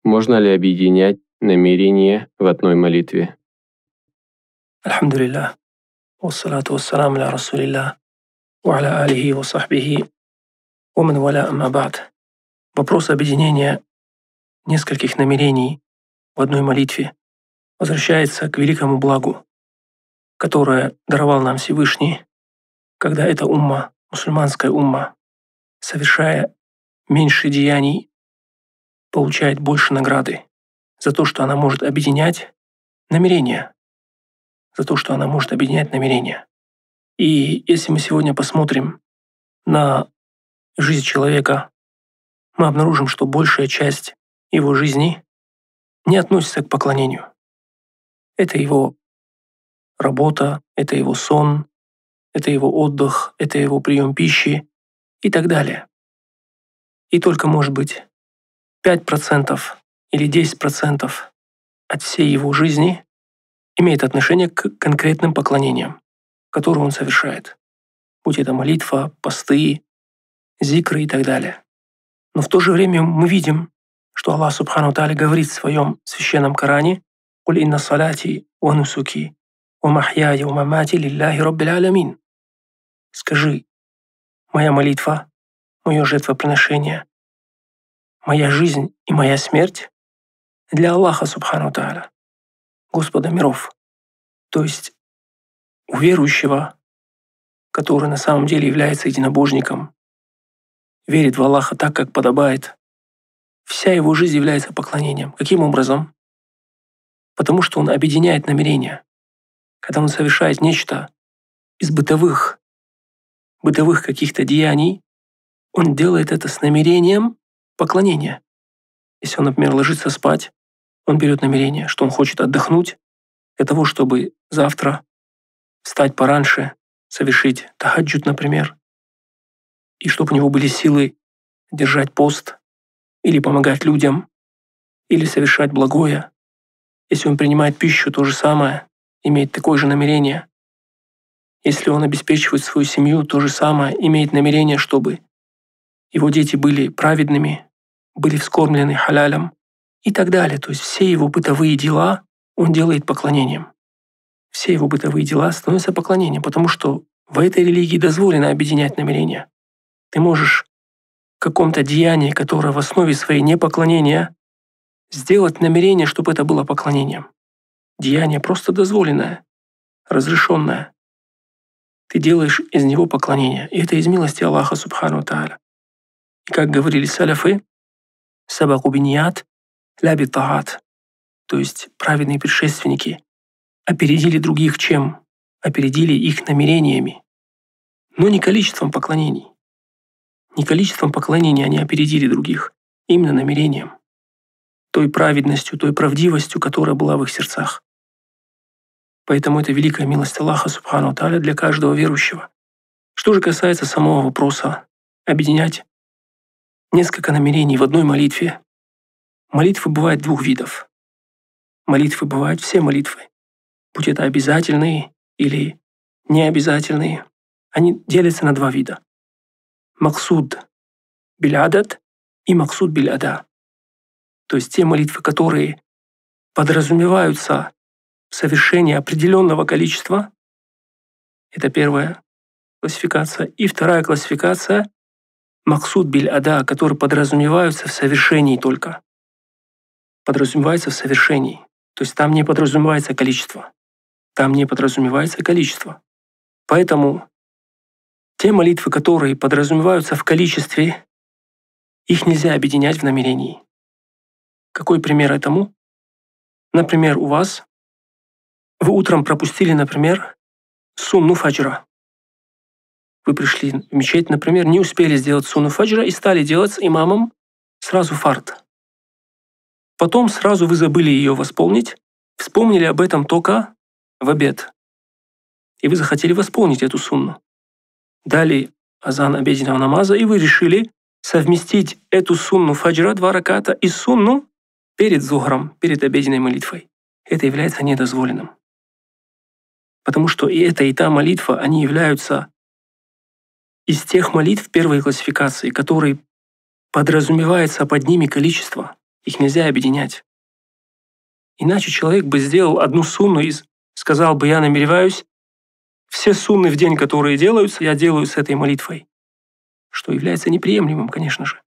Можно ли объединять намерения в одной молитве? Альхамдулиллах. Вассалату вассаляму аля расулиллах. Ва аля алихи ва сахбихи. Ва ман валя амма ба'д. Вопрос объединения нескольких намерений в одной молитве возвращается к великому благу, которое даровал нам Всевышний, когда эта умма, мусульманская умма, совершая меньше деяний, получает больше награды за то, что она может объединять намерения, за то, что она может объединять намерения. И если мы сегодня посмотрим на жизнь человека, мы обнаружим, что большая часть его жизни не относится к поклонению. Это его работа, это его сон, это его отдых, это его прием пищи и так далее. И только, может быть, 5% или 10% от всей его жизни имеет отношение к конкретным поклонениям, которые он совершает. Будь это молитва, посты, зикры и так далее. Но в то же время мы видим, что Аллах Субхану Тааля говорит в своем священном Коране: «Куль инна салати ва нусуки ва махьяя ва мамати лилляхи раббил алямин». Скажи, моя молитва, мое жертвоприношение, моя жизнь и моя смерть для Аллаха Субхану Тааля, Господа миров. То есть у верующего, который на самом деле является единобожником, верит в Аллаха так, как подобает, вся его жизнь является поклонением. Каким образом? Потому что он объединяет намерения. Когда он совершает нечто из бытовых каких-то деяний, он делает это с намерением поклонения. Если он, например, ложится спать, он берет намерение, что он хочет отдохнуть для того, чтобы завтра встать пораньше, совершить тахаджуд, например, и чтобы у него были силы держать пост или помогать людям, или совершать благое. Если он принимает пищу, то же самое, имеет такое же намерение. Если он обеспечивает свою семью, то же самое, имеет намерение, чтобы его дети были праведными, были вскормлены халялем и так далее. То есть все его бытовые дела он делает поклонением. Все его бытовые дела становятся поклонением, потому что в этой религии дозволено объединять намерения. Ты можешь в каком-то деянии, которое в основе своей не поклонения, сделать намерение, чтобы это было поклонением. Деяние просто дозволенное, разрешенное. Ты делаешь из него поклонение, и это из милости Аллаха Субхану Тааля. И как говорили саляфы, сабаку биньят ля битаат, то есть праведные предшественники опередили других чем? Опередили их намерениями, но не количеством поклонений. Не количеством поклонений они опередили других, именно намерением, той праведностью, той правдивостью, которая была в их сердцах. Поэтому это великая милость Аллаха Субхану Тааля для каждого верующего. Что же касается самого вопроса объединять несколько намерений в одной молитве. Молитвы бывают двух видов. Молитвы бывают все молитвы, будь это обязательные или необязательные. Они делятся на два вида. Максуд биль-адад и максуд биль-ада. То есть те молитвы, которые подразумеваются в совершении определенного количества. Это первая классификация. И вторая классификация максуд биль-ада, которые подразумеваются в совершении только. Подразумевается в совершении. То есть там не подразумевается количество. Там не подразумевается количество. Поэтому те молитвы, которые подразумеваются в количестве, их нельзя объединять в намерении. Какой пример этому? Например, у вас вы утром пропустили, например, сунну фаджра. Вы пришли в мечеть, например, не успели сделать сунну фаджра и стали делать с имамом сразу фард. Потом сразу вы забыли ее восполнить, вспомнили об этом только в обед. И вы захотели восполнить эту сунну. Дали азан обеденного намаза, и вы решили совместить эту сунну фаджра 2 раката и сунну перед зухром, перед обеденной молитвой. Это является недозволенным. Потому что и эта, и та молитва, они являются из тех молитв первой классификации, которые подразумевается под ними количество. Их нельзя объединять. Иначе человек бы сделал одну сунну и сказал бы: я намереваюсь все сунны в день, которые делаются, я делаю с этой молитвой. Что является неприемлемым, конечно же.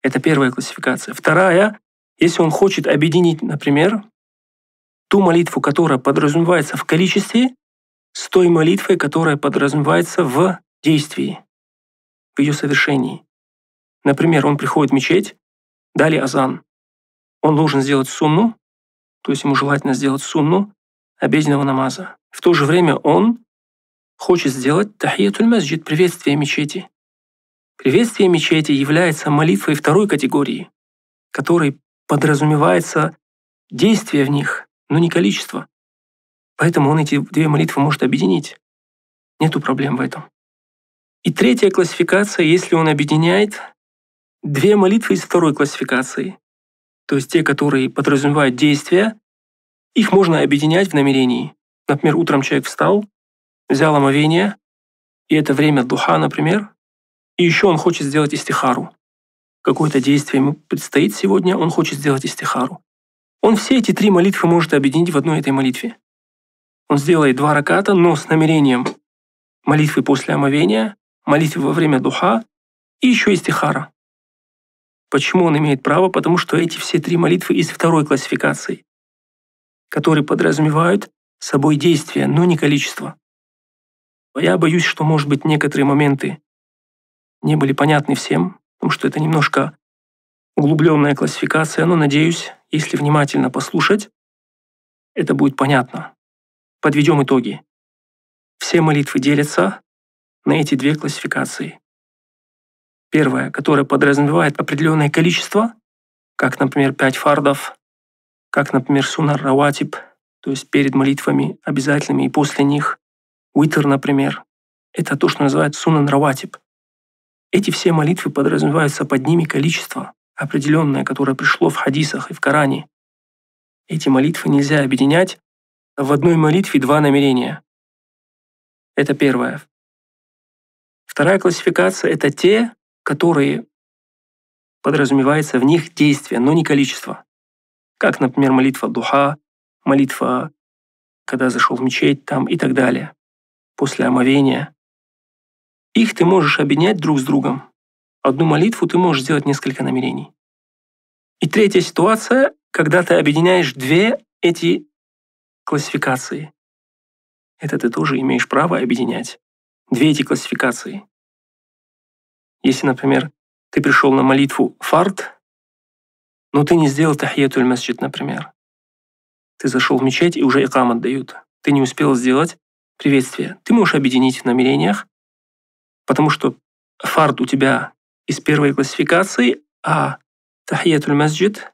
Это первая классификация. Вторая, если он хочет объединить, например, ту молитву, которая подразумевается в количестве, с той молитвой, которая подразумевается в действии, в ее совершении. Например, он приходит в мечеть, дали азан. Он должен сделать сунну, то есть ему желательно сделать сунну обеденного намаза. В то же время он хочет сделать тахиятуль масджид, приветствие мечети. Приветствие мечети является молитвой второй категории, которой подразумевается действие в них, но не количество. Поэтому он эти две молитвы может объединить. Нету проблем в этом. И третья классификация, если он объединяет две молитвы из второй классификации, то есть те, которые подразумевают действия, их можно объединять в намерении. Например, утром человек встал, взял омовение, и это время духа, например, и еще он хочет сделать истихару. Какое-то действие ему предстоит сегодня, он хочет сделать истихару. Он все эти три молитвы может объединить в одной этой молитве. Он сделает 2 раката, но с намерением молитвы после омовения, молитвы во время духа и еще истихара. Почему он имеет право? Потому что эти все 3 молитвы из второй классификации, которые подразумевают собой действие, но не количество. Я боюсь, что, может быть, некоторые моменты не были понятны всем, потому что это немножко углубленная классификация, но, надеюсь, если внимательно послушать, это будет понятно. Подведем итоги. Все молитвы делятся на эти 2 классификации. Первая, которая подразумевает определенное количество, как, например, 5 фардов, как, например, сунар раватиб, то есть перед молитвами обязательными и после них, уитр, например. Это то, что называют сунан раватиб. Эти все молитвы подразумеваются под ними количество определенное, которое пришло в хадисах и в Коране. Эти молитвы нельзя объединять в одной молитве 2 намерения. Это первое. Вторая классификация – это те, которые подразумевается в них действие, но не количество. Как, например, молитва духа, молитва, когда зашел в мечеть, там и так далее, после омовения. Их ты можешь объединять друг с другом. Одну молитву ты можешь сделать несколько намерений. И третья ситуация, когда ты объединяешь 2 эти классификации. Это ты тоже имеешь право объединять. 2 эти классификации. Если, например, ты пришел на молитву фард, но ты не сделал тахиятуль масджид, например. Ты зашел в мечеть и уже икам отдают. Ты не успел сделать приветствие. Ты можешь объединить в намерениях, потому что фард у тебя из первой классификации, а тахиятуль масджид,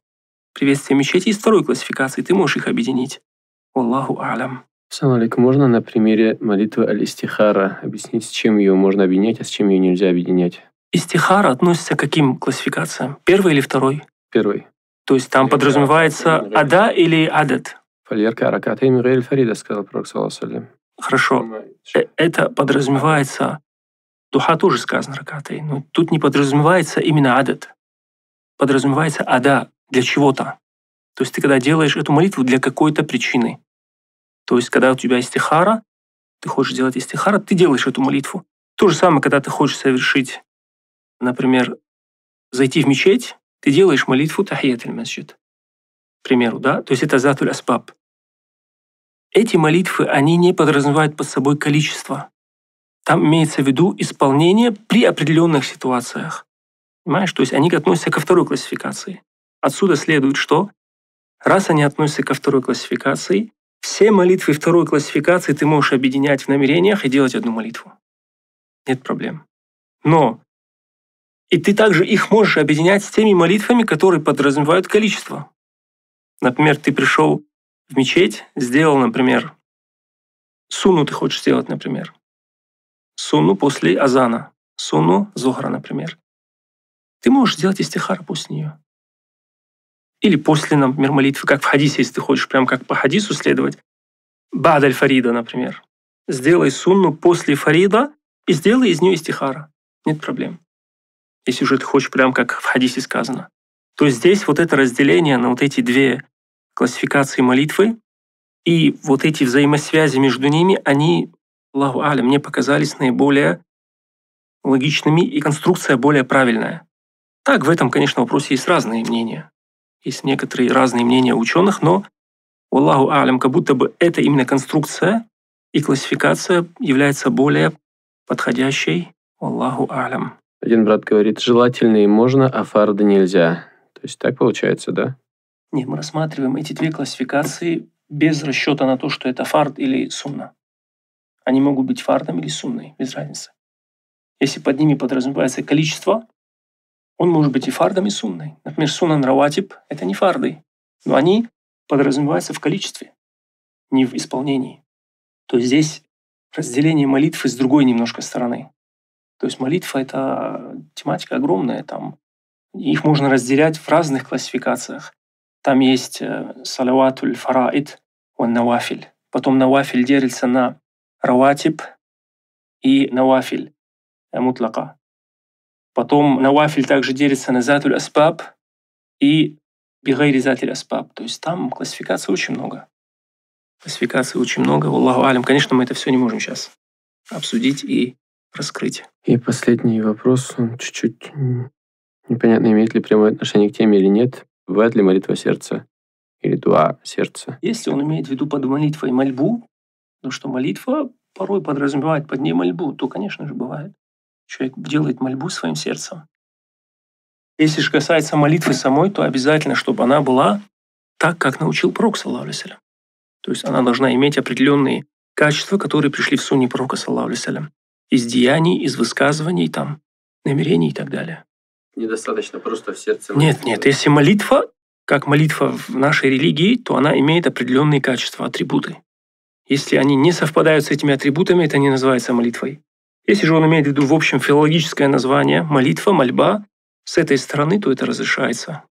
приветствие мечети, из второй классификации. Ты можешь их объединить. Аллаху а'лям. Ассаламу алейкум. Можно на примере молитвы аль-истихара объяснить, с чем ее можно объединять, а с чем ее нельзя объединять? Истихара относится к каким классификациям? Первой или второй? Первый. То есть там подразумевается ада или адад? Фальярка ракатейн гайр фарида, сказал пророк, саллаллаху алейхи ва саллям. Хорошо. Это подразумевается... Духа тоже сказано ракатейн, но тут не подразумевается именно адад. Подразумевается ада для чего-то. То есть ты когда делаешь эту молитву для какой-то причины. То есть когда у тебя истихара, ты хочешь делать истихара, ты делаешь эту молитву. То же самое, когда ты хочешь совершить, например, зайти в мечеть, ты делаешь молитву тахиятуль масджид. К примеру, да? То есть это затуль аспаб. Эти молитвы, они не подразумевают под собой количество. Там имеется в виду исполнение при определенных ситуациях. Понимаешь? То есть они относятся ко второй классификации. Отсюда следует, что раз они относятся ко второй классификации, все молитвы второй классификации ты можешь объединять в намерениях и делать одну молитву. Нет проблем. Но и ты также их можешь объединять с теми молитвами, которые подразумевают количество. Например, ты пришел в мечеть, сделал, например, сунну ты хочешь сделать, например. Сунну после азана. Сунну зухра, например. Ты можешь сделать истихара после нее. Или после, например, молитвы, как в хадисе, если ты хочешь прям как по хадису следовать. Ба'д аль-фарида, например. Сделай сунну после фарида и сделай из нее истихара. Нет проблем. Если уже ты хочешь прям как в хадисе сказано. То есть здесь вот это разделение на вот эти две классификации молитвы и вот эти взаимосвязи между ними, они, Аллаху алям, мне показались наиболее логичными и конструкция более правильная. Так, в этом, конечно, вопросе есть разные мнения. Есть некоторые разные мнения ученых, но, Аллаху алям, как будто бы эта именно конструкция и классификация является более подходящей. Аллаху алям. Один брат говорит, желательные можно, а фарды нельзя. То есть так получается, да? Нет, мы рассматриваем эти две классификации без расчета на то, что это фард или сунна. Они могут быть фардом или сунной, без разницы. Если под ними подразумевается количество, он может быть и фардом, и сунной. Например, сунан раватиб – это не фарды, но они подразумеваются в количестве, не в исполнении. То есть здесь разделение молитвы с другой немножко стороны. То есть молитва – это тематика огромная, там их можно разделять в разных классификациях. Там есть салаватуль фараид, он навафиль. Потом навафиль делится на раватиб и навафиль мутлака. Потом навафиль также делится на затуль аспаб и бигайри затуль аспаб. То есть там классификаций очень много. Классификаций очень много. Аллаху алям. Конечно, мы это все не можем сейчас обсудить и раскрыть. И последний вопрос, он чуть-чуть непонятно, имеет ли прямое отношение к теме или нет. Бывает ли молитва сердца или дуа сердца? Если он имеет в виду под молитвой мольбу, то что молитва порой подразумевает под ней мольбу, то, конечно же, бывает. Человек делает мольбу своим сердцем. Если же касается молитвы самой, то обязательно, чтобы она была так, как научил пророк, саллаллаху алейхи ва саллям. То есть она должна иметь определенные качества, которые пришли в сунне пророка, саллаллаху алейхи ва саллям. Из деяний, из высказываний, там, намерений и так далее. Недостаточно просто в сердце. Нет. Если молитва, как молитва в нашей религии, то она имеет определенные качества, атрибуты. Если они не совпадают с этими атрибутами, это не называется молитвой. Если же он имеет в виду в общем филологическое название молитва, мольба, с этой стороны, то это разрешается.